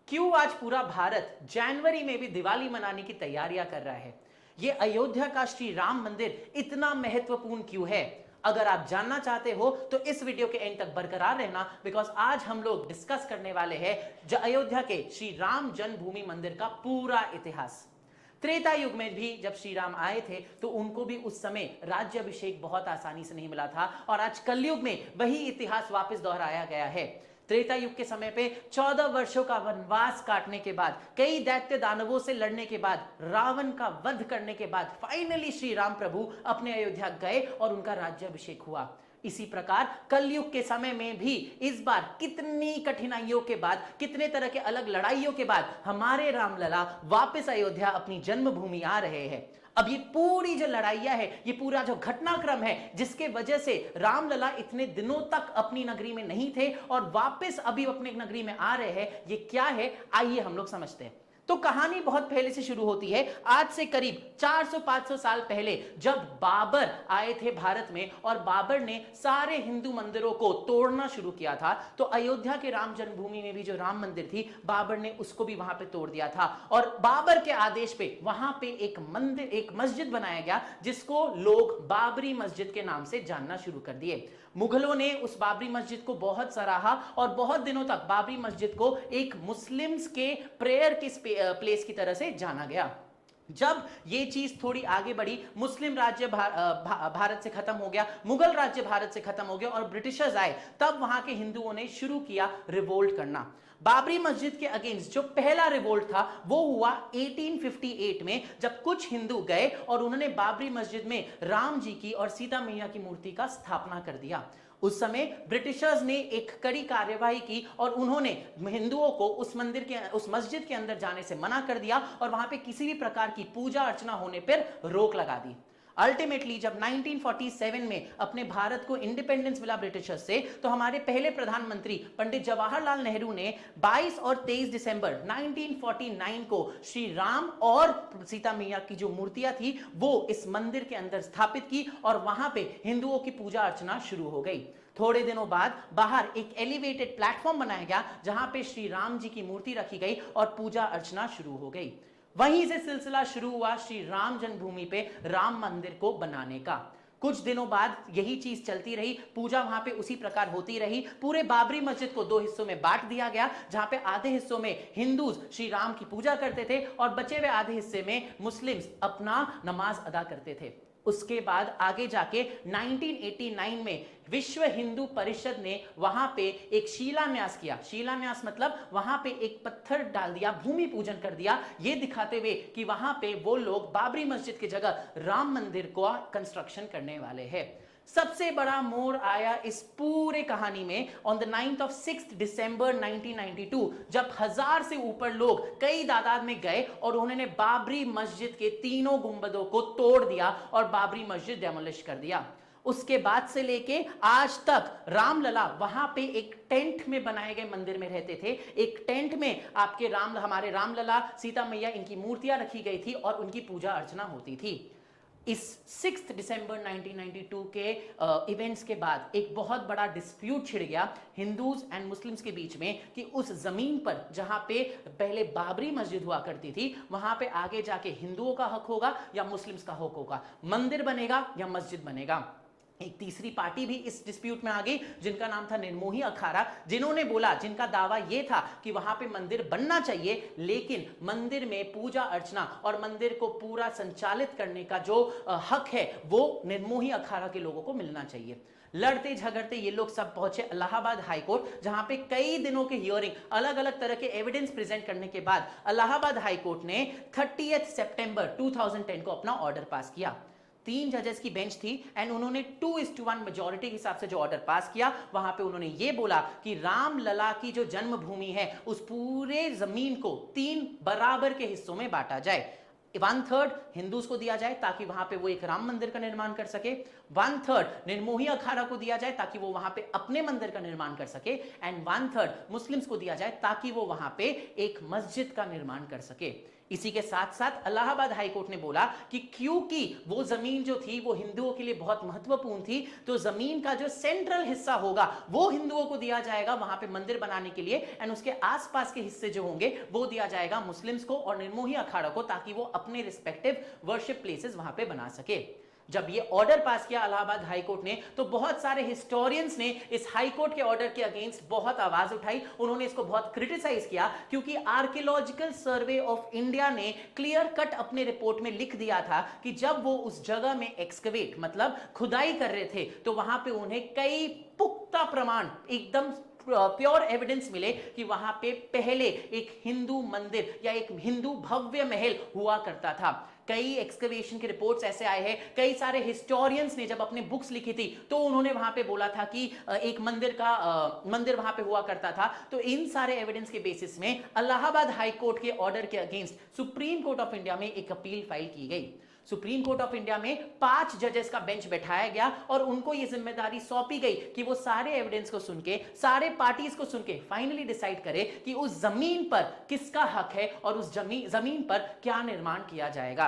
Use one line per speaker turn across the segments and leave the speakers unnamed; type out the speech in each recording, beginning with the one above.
क्यों आज पूरा भारत जनवरी में भी दिवाली मनाने की तैयारियां कर रहा है? ये अयोध्या का श्री राम मंदिर इतना महत्वपूर्ण क्यों है? अगर आप जानना चाहते हो तो इस वीडियो के एंड तक बरकरार रहना, बिकॉज आज हम लोग डिस्कस करने वाले हैं अयोध्या के श्री राम जन्मभूमि मंदिर का पूरा इतिहास। त्रेता युग में भी जब श्री राम आए थे तो उनको भी उस समय राज्याभिषेक बहुत आसानी से नहीं मिला था, और आज कलयुग में वही इतिहास वापस दोहराया गया है। त्रेता युग के समय पे 14 वर्षों का वनवास काटने के बाद, कई दैत्य दानवों से लड़ने के बाद, रावण का वध करने के बाद फाइनली श्री राम प्रभु अपने अयोध्या गए और उनका राज्याभिषेक हुआ। इसी प्रकार कलयुग के समय में भी इस बार कितनी कठिनाइयों के बाद, कितने तरह के अलग लड़ाइयों के बाद हमारे रामलला वापस अयोध्या अपनी जन्मभूमि आ रहे हैं। अब ये पूरी जो लड़ाइयां है, ये पूरा जो घटनाक्रम है जिसके वजह से रामलला इतने दिनों तक अपनी नगरी में नहीं थे और वापस अभी अपने नगरी में आ रहे हैं, ये क्या है आइए हम लोग समझते हैं। तो कहानी बहुत पहले से शुरू होती है, आज से करीब 400-500 साल पहले जब बाबर आए थे भारत में और बाबर ने सारे हिंदू मंदिरों को तोड़ना शुरू किया था। तो अयोध्या के राम जन्मभूमि में भी जो राम मंदिर थी, बाबर ने उसको भी वहां पे तोड़ दिया था, और बाबर के आदेश पे वहां पे एक मंदिर, एक मस्जिद बनाया गया जिसको लोग बाबरी मस्जिद के नाम से जानना शुरू कर दिए। मुगलों ने उस बाबरी मस्जिद को बहुत सराहा और बहुत दिनों तक बाबरी मस्जिद को एक मुस्लिम्स के प्रेयर की प्लेस की तरह से जाना गया। जब ये चीज थोड़ी आगे बढ़ी, मुस्लिम राज्य भारत से खत्म हो गया, मुगल राज्य भारत से खत्म हो गया और ब्रिटिशर्स आए, तब वहां के हिंदुओं ने शुरू किया रिवोल्ट करना। बाबरी मस्जिद के अगेंस्ट जो पहला रिवोल्ट था वो हुआ 1858 में, जब कुछ हिंदू गए और उन्होंने बाबरी मस्जिद में राम जी की और सीता मैया की मूर्ति का स्थापना कर दिया। उस समय ब्रिटिशर्स ने एक कड़ी कार्यवाही की और उन्होंने हिंदुओं को उस मस्जिद के अंदर जाने से मना कर दिया और वहां पे किसी भी प्रकार की पूजा अर्चना होने पर रोक लगा दी। अल्टीमेटली जब 1947 में अपने भारत को इंडिपेंडेंस मिला ब्रिटिशर्स से, तो हमारे पहले प्रधानमंत्री पंडित जवाहरलाल नेहरू ने 22 और 23 दिसंबर 1949 को श्री राम और सीता मैया की जो मूर्तियां थी वो इस मंदिर के अंदर स्थापित की और वहां पे हिंदुओं की पूजा अर्चना शुरू हो गई। थोड़े दिनों बाद बाहर एक एलिवेटेड प्लेटफॉर्म बनाया गया जहां पे श्री राम जी की मूर्ति रखी गई और पूजा अर्चना शुरू हो गई। वहीं से सिलसिला शुरू हुआ श्री राम जन्मभूमि पे राम मंदिर को बनाने का। कुछ दिनों बाद यही चीज चलती रही, पूजा वहां पे उसी प्रकार होती रही। पूरे बाबरी मस्जिद को दो हिस्सों में बांट दिया गया, जहां पे आधे हिस्सों में हिंदूज श्री राम की पूजा करते थे और बचे हुए आधे हिस्से में मुस्लिम्स अपना नमाज अदा करते थे। उसके बाद आगे जाके 1989 में विश्व हिंदू परिषद ने वहां पे एक शिलान्यास किया। शिलान्यास मतलब वहां पे एक पत्थर डाल दिया, भूमि पूजन कर दिया, ये दिखाते हुए कि वहां पे वो लोग बाबरी मस्जिद की जगह राम मंदिर को कंस्ट्रक्शन करने वाले हैं। सबसे बड़ा मोड़ आया इस पूरे कहानी में on the 9th of 6th December 1992, जब 1000 से ऊपर लोग कई तादाद में गए और उन्होंने बाबरी मस्जिद के तीनों गुंबदों को तोड़ दिया और बाबरी मस्जिद डेमोलिश कर दिया। उसके बाद से लेके आज तक रामलला वहां पे एक टेंट में बनाए गए मंदिर में रहते थे। एक टेंट में हमारे रामलला, सीता मैया, इनकी मूर्तियां रखी गई थी और उनकी पूजा अर्चना होती थी। इस 6 दिसंबर 1992 के इवेंट्स के बाद एक बहुत बड़ा डिस्प्यूट छिड़ गया हिंदूज एंड मुस्लिम्स के बीच में कि उस जमीन पर जहां पे पहले बाबरी मस्जिद हुआ करती थी, वहां पे आगे जाके हिंदुओं का हक होगा या मुस्लिम्स का हक होगा, मंदिर बनेगा या मस्जिद बनेगा। एक तीसरी पार्टी भी इस डिस्प्यूट में आ गई जिनका नाम था निर्मोही अखाड़ा, जिन्होंने बोला, जिनका दावा यह था कि वहां पे मंदिर बनना चाहिए, लेकिन मंदिर में पूजा अर्चना और मंदिर को पूरा संचालित करने का जो हक है वो निर्मोही अखाड़ा के लोगों को मिलना चाहिए। लड़ते झगड़ते ये लोग सब पहुंचे इलाहाबाद हाई कोर्ट, जहां पे कई दिनों के हियरिंग, अलग अलग तरह के एविडेंस प्रेजेंट करने के बाद इलाहाबाद हाई कोर्ट ने 30 सितंबर 2010 को अपना ऑर्डर पास किया। 3 जजेस की बेंच थी एंड उन्होंने 2:1 मेजॉरिटी के हिसाब से जो ऑर्डर पास किया, वहां पे उन्होंने ये बोला कि रामलला की जो जन्मभूमि है उस पूरे जमीन को 3 बराबर के हिस्सों में बांटा जाए। 1/3 हिंदूज को दिया जाए ताकि वहां पे वो एक राम मंदिर का निर्माण कर सके, 1/3 निर्मोही अखाड़ा को दिया जाए ताकि वो वहां पे अपने मंदिर का निर्माण कर सके, एंड 1/3 मुस्लिम्स को दिया जाए ताकि वो वहां पे एक मस्जिद का निर्माण कर सके। इसी के साथ साथ इलाहाबाद हाईकोर्ट ने बोला कि क्योंकि वो जमीन जो थी वो हिंदुओं के लिए बहुत महत्वपूर्ण थी, तो जमीन का जो सेंट्रल हिस्सा होगा वो हिंदुओं को दिया जाएगा वहां पे मंदिर बनाने के लिए, एंड उसके आसपास के हिस्से जो होंगे वो दिया जाएगा मुस्लिम्स को और निर्मोही अखाड़ा को, ताकि वो अपने रिस्पेक्टिव वर्शिप प्लेसेस वहां पे बना सके। जब ये ऑर्डर पास किया इलाहाबाद हाईकोर्ट ने, तो बहुत सारे हिस्टोरियंस ने इस हाईकोर्ट के ऑर्डर के अगेंस्ट बहुत आवाज उठाई, उन्होंने इसको बहुत क्रिटिसाइज किया, क्योंकि आर्कियोलॉजिकल सर्वे ऑफ इंडिया ने क्लियर कट अपने रिपोर्ट में लिख दिया था कि जब वो उस जगह में एक्सकवेट मतलब खुदाई कर रहे थे, तो वहां पे उन्हें कई पुख्ता प्रमाण, एकदम प्योर एविडेंस मिले कि वहां पे पहले एक हिंदू मंदिर या एक हिंदू भव्य महल हुआ करता था। कई एक्सकवेशन के रिपोर्ट्स ऐसे आए हैं, कई सारे हिस्टोरियंस ने जब अपने बुक्स लिखी थी तो उन्होंने वहां पे बोला था कि एक मंदिर वहां पे हुआ करता था। तो इन सारे एविडेंस के बेसिस में इलाहाबाद हाई कोर्ट के ऑर्डर के against supreme court of India में एक अपील फाइल की गई। सुप्रीम कोर्ट ऑफ इंडिया में 5 जजेस का बेंच बैठाया गया और उनको यह जिम्मेदारी सौंपी गई कि वो सारे एविडेंस को सुन के, सारे पार्टीज को सुन के फाइनली डिसाइड करे कि उस जमीन पर किसका हक है और उस जमीन पर क्या निर्माण किया जाएगा।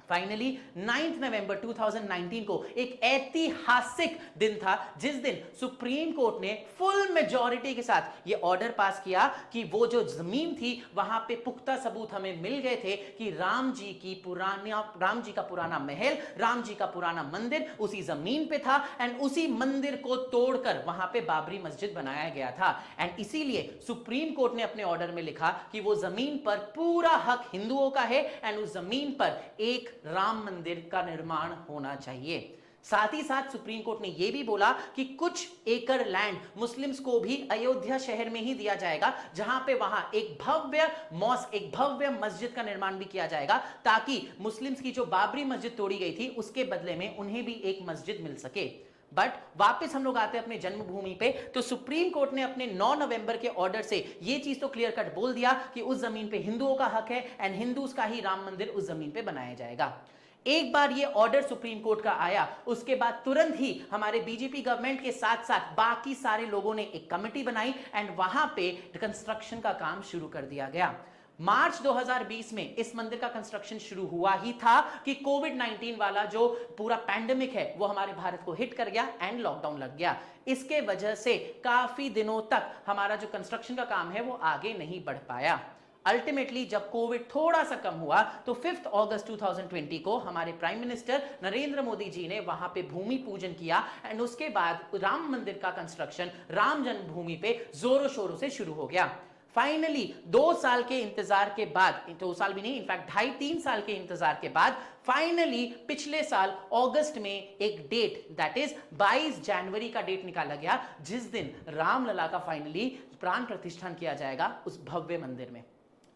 फाइनली 9 नवंबर 2019 को एक ऐतिहासिक दिन था, जिस दिन सुप्रीम कोर्ट ने फुल मेजॉरिटी के साथ यह ऑर्डर पास किया कि वो जो जमीन थी वहां पे पुख्ता सबूत हमें मिल गए थे कि राम जी का पुराना महल, राम जी का पुराना मंदिर उसी जमीन पे था, एंड उसी मंदिर को तोड़कर वहां पे बाबरी मस्जिद बनाया गया था। एंड इसीलिए सुप्रीम कोर्ट ने अपने ऑर्डर में लिखा कि वो जमीन पर पूरा हक हिंदुओं का है, एंड उस जमीन पर एक राम मंदिर का निर्माण होना चाहिए। साथ ही साथ सुप्रीम कोर्ट ने यह भी बोला कि कुछ एकड़ लैंड मुस्लिम्स को भी अयोध्या शहर में ही दिया जाएगा, जहां पे वहां एक भव्य मॉस्क, एक भव्य मस्जिद का निर्माण भी किया जाएगा, ताकि मुस्लिम्स की जो बाबरी मस्जिद तोड़ी गई थी उसके बदले में उन्हें भी एक मस्जिद मिल सके। बट वापस हम लोग आते हैं अपने जन्मभूमि पे, तो सुप्रीम कोर्ट ने अपने 9 नवंबर के ऑर्डर से ये चीज तो क्लियर कट बोल दिया कि उस जमीन पे हिंदुओं का हक है, एंड हिंदूज का ही राम मंदिर उस जमीन पे बनाया जाएगा। एक बार ये ऑर्डर सुप्रीम कोर्ट का आया, उसके बाद तुरंत ही हमारे बीजेपी गवर्नमेंट के साथ साथ बाकी सारे लोगों ने एक कमेटी बनाई, एंड वहां पे कंस्ट्रक्शन का काम शुरू कर दिया गया। मार्च 2020 में इस मंदिर का कंस्ट्रक्शन शुरू हुआ ही था कि कोविड-19 वाला जो पूरा पैंडेमिक है वो हमारे भारत को हिट कर गया एंड लॉकडाउन लग गया। इसके वजह से काफी दिनों तक हमारा जो कंस्ट्रक्शन का काम है वो आगे नहीं बढ़ पाया। अल्टीमेटली जब कोविड थोड़ा सा कम हुआ तो 5 अगस्त 2020 को हमारे प्राइम मिनिस्टर नरेंद्र मोदी जी ने वहां पे भूमि पूजन किया, एंड उसके बाद राम मंदिर का कंस्ट्रक्शन राम जन्मभूमि पे जोरों शोरों से शुरू हो गया। फाइनली 2 साल के इंतजार के बाद, 2 साल भी नहीं, इनफैक्ट 2.5-3 साल के इंतजार के बाद फाइनली पिछले साल अगस्त में एक डेट, दैट इज 22 जनवरी का डेट निकाला गया, जिस दिन रामलला का फाइनली प्राण प्रतिष्ठान किया जाएगा उस भव्य मंदिर में।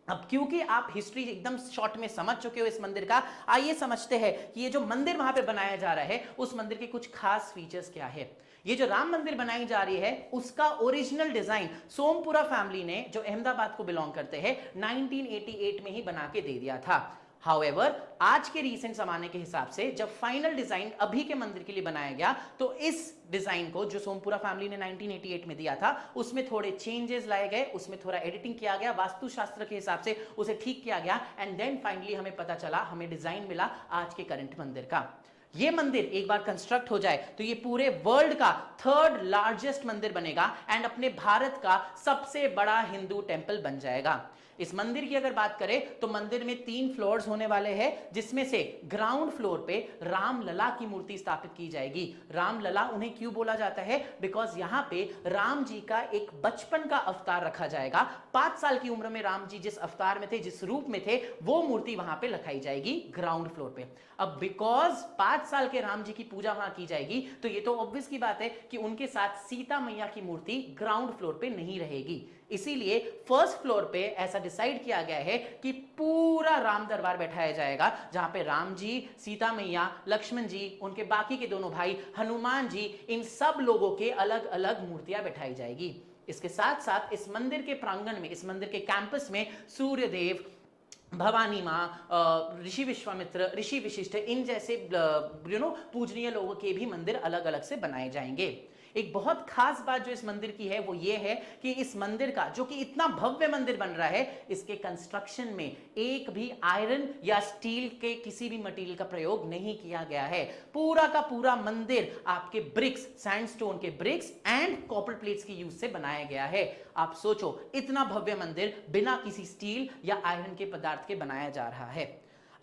अब क्योंकि आप हिस्ट्री एकदम शॉर्ट में समझ चुके हो इस मंदिर का, आइए समझते हैं कि ये जो मंदिर वहां पे बनाया जा रहा है उस मंदिर के कुछ खास फीचर्स क्या है। ये जो राम मंदिर बनाई जा रही है उसका ओरिजिनल डिजाइन सोमपुरा फैमिली ने, जो अहमदाबाद को बिलोंग करते हैं, 1988 में ही बना के दे दिया था। हाउएवर आज के रीसेंट जमाने के हिसाब से जब फाइनल डिजाइन अभी के मंदिर के लिए बनाया गया, तो इस डिजाइन को जो सोमपुरा फैमिली ने 1988 में दिया था उसमें थोड़े चेंजेस लाए गए, उसमें थोड़ा एडिटिंग किया गया, वास्तुशास्त्र के हिसाब से उसे ठीक किया गया, एंड देन फाइनली हमें पता चला, हमें डिजाइन मिला आज के करंट मंदिर का। ये मंदिर एक बार कंस्ट्रक्ट हो जाए तो ये पूरे वर्ल्ड का 3rd लार्जेस्ट मंदिर बनेगा, एंड अपने भारत का सबसे बड़ा हिंदू टेंपल बन जाएगा। इस मंदिर की अगर बात करें तो मंदिर में 3 फ्लोर्स होने वाले हैं, जिसमें से ग्राउंड फ्लोर पे रामलला की मूर्ति स्थापित की जाएगी। रामलला उन्हें क्यों बोला जाता है? बिकॉज यहां पे राम जी का एक बचपन का अवतार रखा जाएगा। 5 साल की उम्र में राम जी जिस अवतार में थे, जिस रूप में थे, वो मूर्ति वहां पे रखाई जाएगी ग्राउंड फ्लोर पे। अब बिकॉज 5 साल के राम जी की पूजा वहां की जाएगी, तो ये तो ऑब्वियस की बात है कि उनके साथ सीता मैया की मूर्ति ग्राउंड फ्लोर पे नहीं रहेगी। इसीलिए फर्स्ट फ्लोर पे ऐसा डिसाइड किया गया है कि पूरा राम दरबार बैठाया जाएगा, जहां पे राम जी, सीता मैया, लक्ष्मण जी, उनके बाकी के दोनों भाई, हनुमान जी, इन सब लोगों के अलग अलग मूर्तियां बैठाई जाएगी। इसके साथ साथ इस मंदिर के प्रांगण में, इस मंदिर के कैंपस में सूर्यदेव, भवानी माँ, ऋषि विश्वामित्र, ऋषि वशिष्ठ, इन जैसे पूजनीय लोगों के भी मंदिर अलग अलग से बनाए जाएंगे। एक बहुत खास बात जो इस मंदिर की है वो ये है कि इस मंदिर का, जो कि इतना भव्य मंदिर बन रहा है, इसके कंस्ट्रक्शन में एक भी आयरन या स्टील के किसी भी मटेरियल का प्रयोग नहीं किया गया है। पूरा का पूरा मंदिर आपके ब्रिक्स, सैंडस्टोन के ब्रिक्स एंड कॉपर प्लेट्स की यूज से बनाया गया है। आप सोचो, इतना भव्य मंदिर बिना किसी स्टील या आयरन के पदार्थ के बनाया जा रहा है।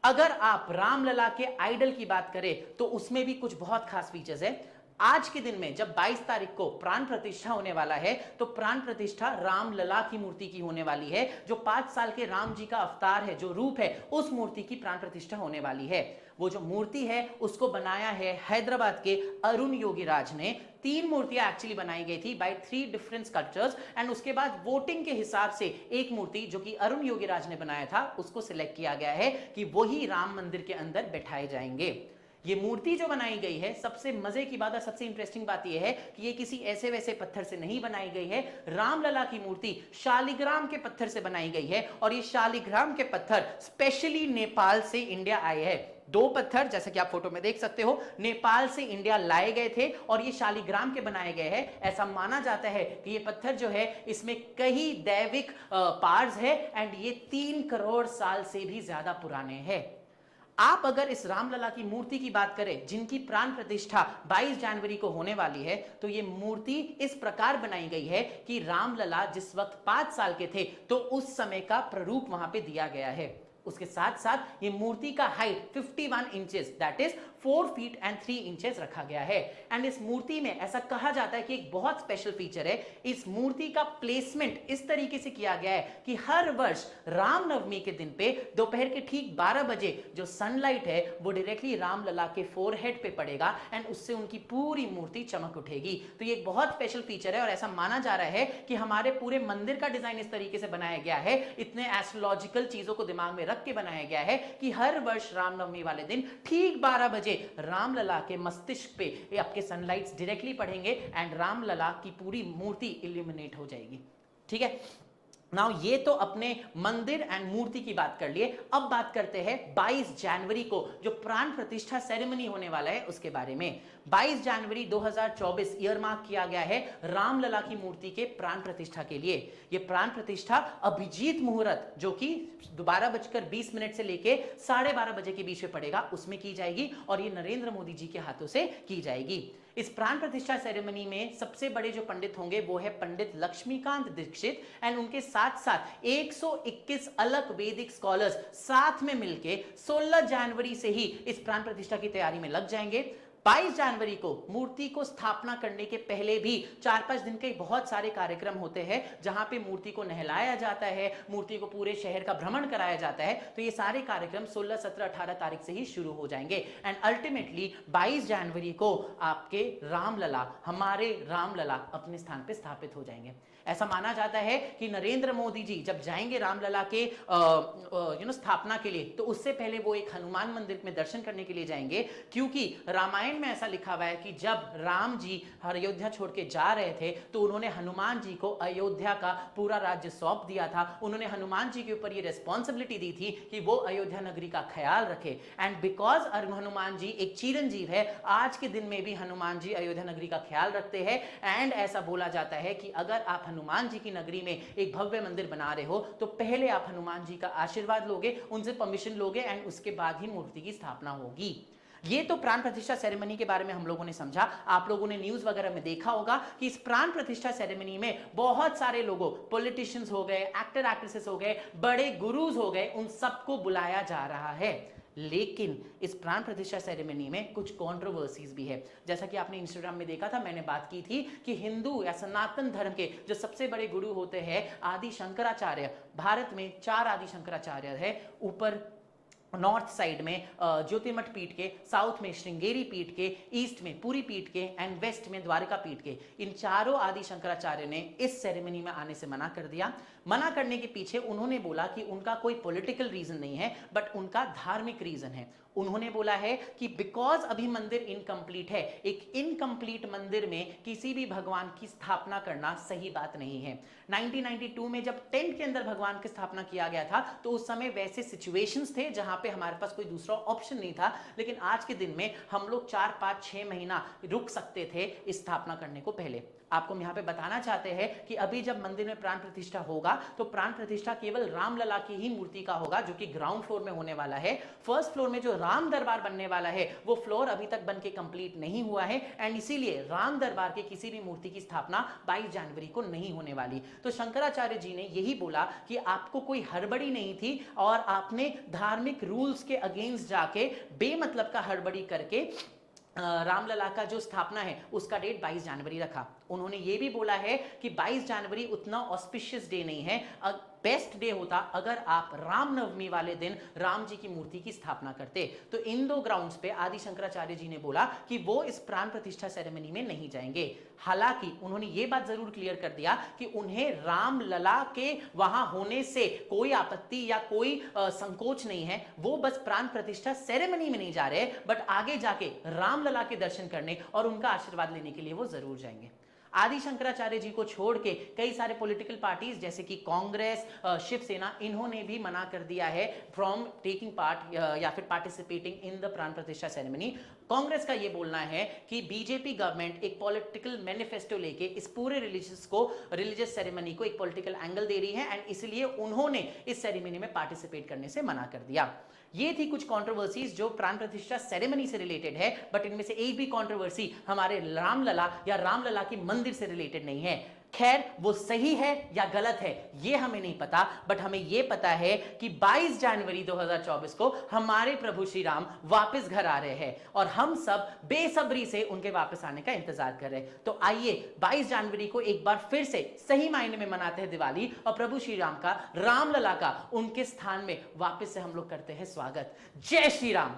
अगर आप रामलला के आइडल की बात करें तो उसमें भी कुछ बहुत खास फीचर्स है। आज के दिन में जब 22 तारीख को प्राण प्रतिष्ठा होने वाला है, तो प्राण प्रतिष्ठा रामलला की मूर्ति की होने वाली है। जो 5 साल के राम जी का अवतार है, जो रूप है, उस मूर्ति की प्राण प्रतिष्ठा होने वाली है। वो जो मूर्ति है उसको बनाया है हैदराबाद के अरुण योगीराज ने। 3 मूर्तियां एक्चुअली बनाई गई थी बाय 3 डिफरेंट स्कल्पचर्स एंड उसके बाद वोटिंग के हिसाब से एक मूर्ति जो कि अरुण योगीराज ने बनाया था उसको सिलेक्ट किया गया है कि वही राम मंदिर के अंदर बैठाए जाएंगे। ये मूर्ति जो बनाई गई है, सबसे मजे की बात और सबसे इंटरेस्टिंग बात यह है कि ये किसी ऐसे वैसे पत्थर से नहीं बनाई गई है। रामलला की मूर्ति शालिग्राम के पत्थर से बनाई गई है और ये शालिग्राम के पत्थर स्पेशली नेपाल से इंडिया आए हैं। 2 पत्थर जैसे कि आप फोटो में देख सकते हो, नेपाल से इंडिया लाए गए थे और ये शालिग्राम के बनाए गए हैं। ऐसा माना जाता है कि ये पत्थर जो है इसमें कई दैविक पार्ट्स है एंड ये 3 करोड़ साल से भी ज्यादा पुराने हैं। आप अगर इस रामलला की मूर्ति की बात करें जिनकी प्राण प्रतिष्ठा 22 जनवरी को होने वाली है, तो ये मूर्ति इस प्रकार बनाई गई है कि रामलला जिस वक्त 5 साल के थे तो उस समय का प्ररूप वहां पे दिया गया है। उसके साथ साथ ये मूर्ति का height 51 inches that is 4 feet and 3 inches रखा गया है। एंड इस मूर्ति में ऐसा कहा जाता है कि एक बहुत स्पेशल फीचर है, इस मूर्ति का प्लेसमेंट इस तरीके से किया गया है कि हर वर्ष रामनवमी के दिन पे दोपहर के ठीक 12 बजे जो सनलाइट है वो डायरेक्टली रामलला के फोरहेड पे पड़ेगा एंड उससे उनकी पूरी मूर्ति चमक उठेगी। तो ये एक बहुत स्पेशल फीचर है और ऐसा माना जा रहा है कि हमारे पूरे मंदिर का डिजाइन इस तरीके से बनाया गया है, इतने एस्ट्रोलॉजिकल चीजों को दिमाग में रख के बनाया गया है कि हर वर्ष रामनवमी वाले दिन ठीक 12 बजे रामलला के मस्तिष्क पे आपके सनलाइट्स डायरेक्टली पड़ेंगे एंड रामलला की पूरी मूर्ति इल्यूमिनेट हो जाएगी। ठीक है, नाउ ये तो अपने मंदिर एंड मूर्ति की बात कर लिए। अब बात करते हैं 22 जनवरी को जो प्राण प्रतिष्ठा सेरेमनी होने वाला है उसके बारे में। 22 जनवरी 2024 ईयर मार्क किया गया है रामलला की मूर्ति के प्राण प्रतिष्ठा के लिए। ये प्राण प्रतिष्ठा अभिजीत मुहूर्त जो कि 12:20 से लेके 12:30 बजे के बीच में पड़ेगा उसमें की जाएगी और ये नरेंद्र मोदी जी के हाथों से की जाएगी। इस प्राण प्रतिष्ठा सेरेमनी में सबसे बड़े जो पंडित होंगे वो है पंडित लक्ष्मीकांत दीक्षित एंड उनके साथ साथ 121 अलग वैदिक स्कॉलर्स साथ में मिलके 16 जनवरी से ही इस प्राण प्रतिष्ठा की तैयारी में लग जाएंगे। 22 जनवरी को मूर्ति को स्थापना करने के पहले भी 4-5 दिन के बहुत सारे कार्यक्रम होते हैं जहां पे मूर्ति को नहलाया जाता है, मूर्ति को पूरे शहर का भ्रमण कराया जाता है। तो ये सारे कार्यक्रम 16, 17, 18 तारीख से ही शुरू हो जाएंगे एंड अल्टीमेटली 22 जनवरी को आपके रामलला, हमारे रामलला अपने स्थान पे स्थापित हो जाएंगे। ऐसा माना जाता है कि नरेंद्र मोदी जी जब जाएंगे रामलला के स्थापना के लिए तो उससे पहले वो एक हनुमान मंदिर में दर्शन करने के लिए जाएंगे, क्योंकि रामायण में ऐसा लिखा हुआ है कि जब राम जी अयोध्या छोड़ के जा रहे थे तो उन्होंने हनुमान जी को अयोध्या का पूरा राज्य सौंप दिया था। उन्होंने हनुमान जी के ऊपर ये रिस्पॉन्सिबिलिटी दी थी कि वो अयोध्या नगरी का ख्याल रखे एंड बिकॉज हनुमान जी एक चिरंजीव है, आज के दिन में भी हनुमान जी अयोध्या नगरी का ख्याल रखते हैं एंड ऐसा बोला जाता है कि अगर आप हनुमान जी की नगरी में एक भव्य मंदिर बना रहे हो तो पहले आप हनुमान जी का आशीर्वाद लोगे, उनसे परमिशन लोगे एंड उसके बाद ही मूर्ति की स्थापना होगी। ये तो प्राण प्रतिष्ठा सेरेमनी के बारे में हम लोगों ने समझा। आप लोगों ने न्यूज वगैरह में देखा होगा कि इस प्राण प्रतिष्ठा सेरेमनी में बहुत सारे लोगों, पॉलिटिशियंस हो गए, एक्टर एक्ट्रेसेस हो गए, बड़े गुरुज हो गए, उन सबको बुलाया जा रहा है। लेकिन इस प्राण प्रतिष्ठा सेरेमनी में कुछ कंट्रोवर्सीज भी है। जैसा कि आपने इंस्टाग्राम में देखा था, मैंने बात की थी कि हिंदू या सनातन धर्म के जो सबसे बड़े गुरु होते हैं आदि शंकराचार्य, भारत में 4 आदि शंकराचार्य है। ऊपर नॉर्थ साइड में ज्योतिर्मठ पीठ के, साउथ में श्रृंगेरी पीठ के, ईस्ट में पुरी पीठ के एंड वेस्ट में द्वारका पीठ के, इन चारों आदि शंकराचार्य ने इस सेरेमनी में आने से मना कर दिया। मना करने के पीछे उन्होंने बोला कि उनका कोई पॉलिटिकल रीजन नहीं है, बट उनका धार्मिक रीजन है। उन्होंने बोला है कि बिकॉज अभी मंदिर इनकम्प्लीट है, एक इनकम्प्लीट मंदिर में किसी भी भगवान की स्थापना करना सही बात नहीं है। 1992 में जब टेंट के अंदर भगवान की स्थापना किया गया था तो उस समय वैसे सिचुएशंस थे जहां पे हमारे पास कोई दूसरा ऑप्शन नहीं था, लेकिन आज के दिन में हम लोग 4, 5, 6 महीना रुक सकते थे इस स्थापना करने को पहले। आपको हम यहां पे बताना चाहते हैं कि अभी जब मंदिर में प्राण प्रतिष्ठा होगा तो प्राण प्रतिष्ठा केवल रामलला की ही मूर्ति का होगा, जो कि ग्राउंड फ्लोर में होने वाला है। फर्स्ट फ्लोर में जो राम दरबार बनने वाला है वो फ्लोर अभी तक बन के कंप्लीट नहीं हुआ है, एंड इसीलिए राम दरबार के किसी भी मूर्ति की स्थापना 22 जनवरी को नहीं होने वाली। तो शंकराचार्य जी ने यही बोला कि आपको कोई हड़बड़ी नहीं थी और आपने धार्मिक रूल्स के अगेंस्ट जाके बेमतलब का हड़बड़ी करके रामलला का जो स्थापना है उसका डेट 22 जनवरी रखा। उन्होंने ये भी बोला है कि 22 जनवरी उतना ऑस्पिशियस डे नहीं है, बेस्ट डे होता अगर आप रामनवमी वाले दिन राम जी की मूर्ति की स्थापना करते। तो इन दो ग्राउंड्स पे आदि शंकराचार्य जी ने बोला कि वो इस प्राण प्रतिष्ठा सेरेमनी में नहीं जाएंगे। हालांकि उन्होंने ये बात जरूर क्लियर कर दिया कि उन्हें रामलला के वहां होने से कोई आपत्ति या कोई संकोच नहीं है, वो बस प्राण प्रतिष्ठा सेरेमनी में नहीं जा रहे, बट आगे जाके रामलला के दर्शन करने और उनका आशीर्वाद लेने के लिए वो जरूर जाएंगे। आदि शंकराचार्य जी को छोड़ के कई सारे पॉलिटिकल पार्टीज जैसे कि कांग्रेस, शिवसेना, इन्होंने भी मना कर दिया है फ्रॉम टेकिंग पार्ट या फिर पार्टिसिपेटिंग इन द प्राण प्रतिष्ठा सेरेमनी। कांग्रेस का यह बोलना है कि बीजेपी गवर्नमेंट एक पॉलिटिकल मैनिफेस्टो लेके इस पूरे रिलीजियस सेरेमनी को एक पॉलिटिकल एंगल दे रही है, एंड इसलिए उन्होंने इस सेरेमनी में पार्टिसिपेट करने से मना कर दिया। ये थी कुछ कंट्रोवर्सीज जो प्राण प्रतिष्ठा सेरेमनी से रिलेटेड है, बट इनमें से एक भी कंट्रोवर्सी हमारे रामलला या रामलला की मंदिर से रिलेटेड नहीं है। खैर वो सही है या गलत है ये हमें नहीं पता, बट हमें ये पता है कि 22 जनवरी 2024 को हमारे प्रभु श्री राम वापस घर आ रहे हैं और हम सब बेसब्री से उनके वापस आने का इंतजार कर रहे हैं। तो आइए 22 जनवरी को एक बार फिर से सही मायने में मनाते हैं दिवाली, और प्रभु श्री राम का, रामलला का उनके स्थान में वापस से हम लोग करते हैं स्वागत। जय श्री राम।